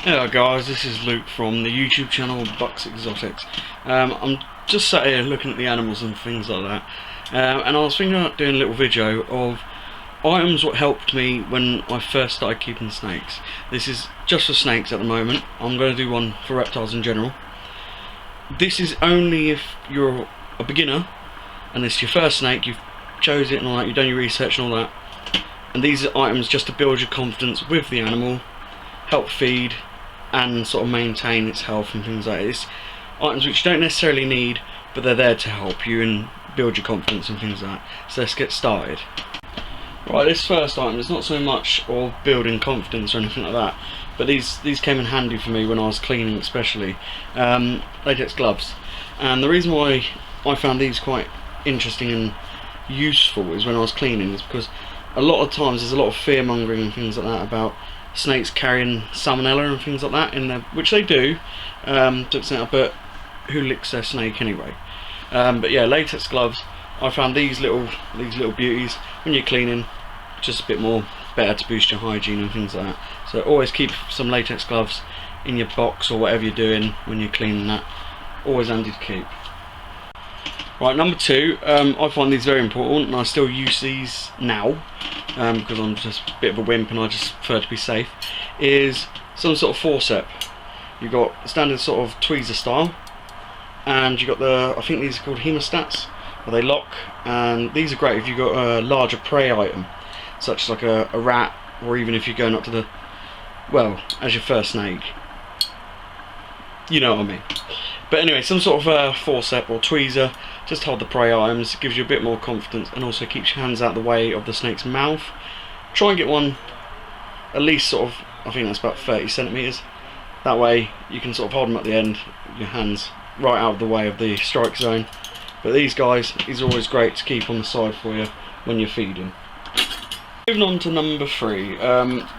Hello guys, this is Luke from the YouTube channel Bucks Exotics. I'm just sat here looking at the animals and things like that, and I was thinking about doing a little video of items what helped me when I first started keeping snakes. This is just for snakes at the moment. I'm going to do one for reptiles in general. This is only if you're a beginner and it's your first snake, you've chose it and all that, you've done your research and all that, and these are items just to build your confidence with the animal, help feed and sort of maintain its health and things like this. Items which you don't necessarily need, but they're there to help you and build your confidence and things like that. So let's get started. Right, this first item is not so much of building confidence or anything like that, but these came in handy for me when I was cleaning, especially latex gloves. And the reason why I found these quite interesting and useful is when I was cleaning is because a lot of times there's a lot of fear mongering and things like that about snakes carrying salmonella and things like that in there, which they do, but who licks their snake anyway? But yeah, latex gloves. I found these little beauties when you're cleaning, just a bit more better to boost your hygiene and things like that. So always keep some latex gloves in your box or whatever you're doing when you're cleaning that. Always handy to keep. Right, number two, I find these very important and I still use these now because I'm just a bit of a wimp and I just prefer to be safe, is some sort of forcep. You've got standard sort of tweezer style, and you've got the, I think these are called hemostats, where they lock, and these are great if you've got a larger prey item, such as like a rat, or even if you're going up to the, well, as your first snake. You know what I mean. But anyway, some sort of forcep or tweezer, just hold the prey items, gives you a bit more confidence and also keeps your hands out of the way of the snake's mouth. Try and get one at least sort of, I think that's about 30 centimetres. That way you can sort of hold them at the end, your hands right out of the way of the strike zone. But these guys, these are always great to keep on the side for you when you're feeding. Moving on to number three,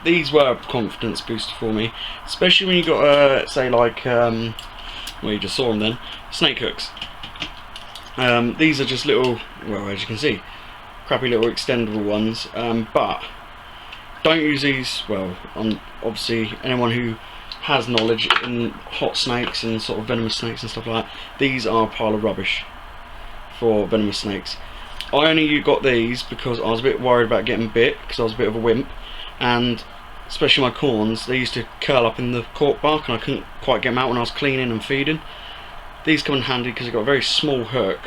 these were a confidence booster for me, especially when you got say like, well, you just saw them then, snake hooks. These are just little, well, as you can see, crappy little extendable ones, but don't use these, well, obviously anyone who has knowledge in hot snakes and sort of venomous snakes and stuff like that, these are a pile of rubbish for venomous snakes. I only got these because I was a bit worried about getting bit, because I was a bit of a wimp, and especially my corns, they used to curl up in the cork bark and I couldn't quite get them out when I was cleaning and feeding. These come in handy because they've got a very small hook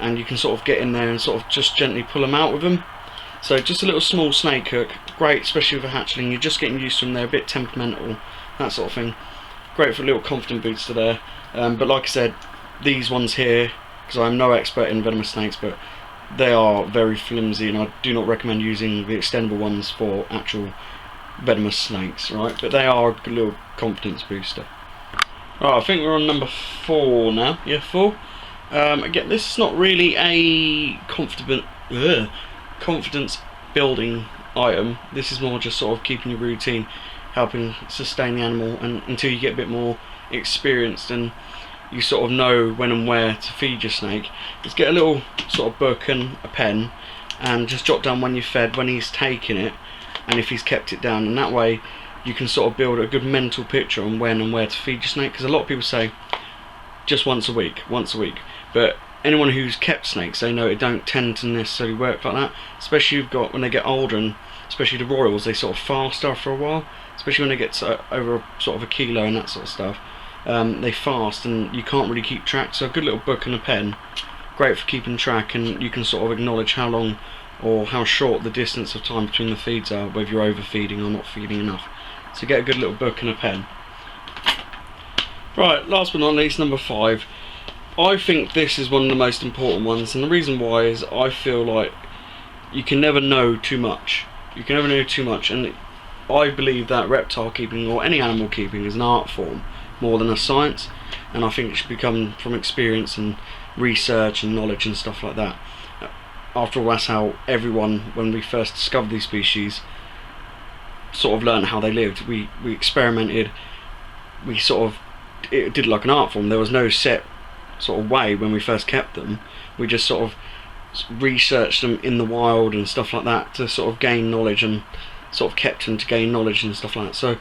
and you can sort of get in there and sort of just gently pull them out with them. So just a little small snake hook, great especially with a hatchling, you're just getting used to them, they're a bit temperamental, that sort of thing. Great for a little confident booster there. But like I said, these ones here, because I'm no expert in venomous snakes, but they are very flimsy and I do not recommend using the extendable ones for actual venomous snakes, right? But they are a good little confidence booster. Right, I think we're on number 4 now. Yeah, 4. Again, this is not really a confidence building item. This is more just sort of keeping your routine, helping sustain the animal, and until you get a bit more experienced and you sort of know when and where to feed your snake, is get a little sort of book and a pen and just jot down when you've fed, when he's taking it, and if he's kept it down, and that way you can sort of build a good mental picture on when and where to feed your snake. Because a lot of people say just once a week, but anyone who's kept snakes, they know it don't tend to necessarily work like that, especially you've got when they get older, and especially the royals, they sort of fast after a while, especially when they get to over sort of a kilo and that sort of stuff. They fast and you can't really keep track, so a good little book and a pen, great for keeping track, and you can sort of acknowledge how long or how short the distance of time between the feeds are, whether you're overfeeding or not feeding enough. So get a good little book and a pen. Right, last but not least, number 5. I think this is one of the most important ones, and the reason why is I feel like you can never know too much. You can never know too much, and I believe that reptile keeping or any animal keeping is an art form more than a science, and I think it should become from experience and research and knowledge and stuff like that. After all, that's how everyone, when we first discovered these species, sort of learned how they lived. We experimented, we sort of did like an art form. There was no set sort of way when we first kept them. We just sort of researched them in the wild and stuff like that to sort of gain knowledge, and sort of kept them to gain knowledge and stuff like that. So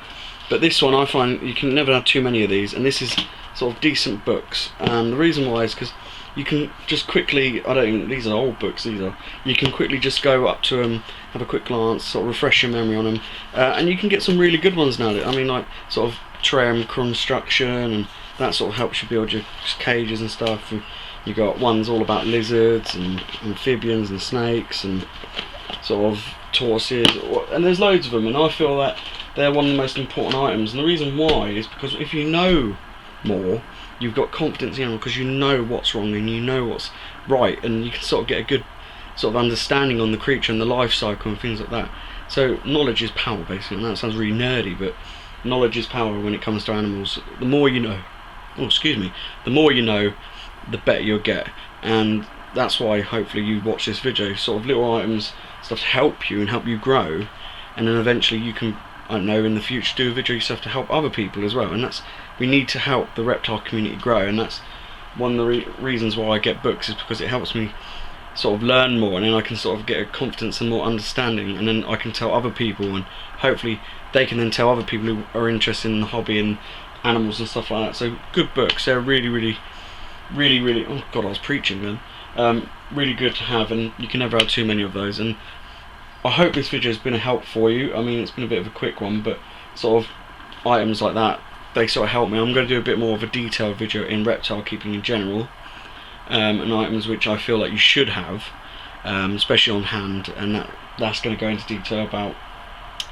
But this one, I find you can never have too many of these, and this is sort of decent books. And the reason why is because you can just quickly, I don't think these are old books, you can quickly just go up to them, have a quick glance, sort of refresh your memory on them, and you can get some really good ones now. I mean, like sort of terrarium construction, and that sort of helps you build your cages and stuff. You got ones all about lizards and amphibians and snakes and sort of tortoises, and there's loads of them, and I feel that they're one of the most important items. And the reason why is because if you know more, you've got confidence in the animal, because you know what's wrong and you know what's right, and you can sort of get a good sort of understanding on the creature and the life cycle and things like that. So knowledge is power, basically, and that sounds really nerdy, but knowledge is power when it comes to animals. The more you know, the more you know, the better you'll get. And that's why hopefully you watch this video, sort of little items, stuff to help you and help you grow, and then eventually you can, I don't know, in the future do a video yourself to help other people as well. And that's, we need to help the reptile community grow, and that's one of the reasons why I get books, is because it helps me sort of learn more, and then I can sort of get a confidence and more understanding, and then I can tell other people, and hopefully they can then tell other people who are interested in the hobby and animals and stuff like that. So good books, they're really, oh god, I was preaching then. Really good to have, and you can never have too many of those. And I hope this video has been a help for you. I mean, it's been a bit of a quick one, but sort of items like that, they sort of help me. I'm going to do a bit more of a detailed video in reptile keeping in general, and items which I feel like you should have, especially on hand, and that's going to go into detail about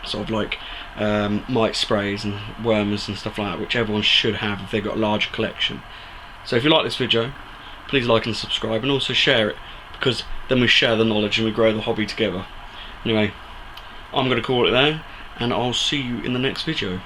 sort of like mite sprays and wormers and stuff like that, which everyone should have if they've got a larger collection. So if you like this video, please like and subscribe, and also share it, because then we share the knowledge and we grow the hobby together. Anyway, I'm going to call it there, and I'll see you in the next video.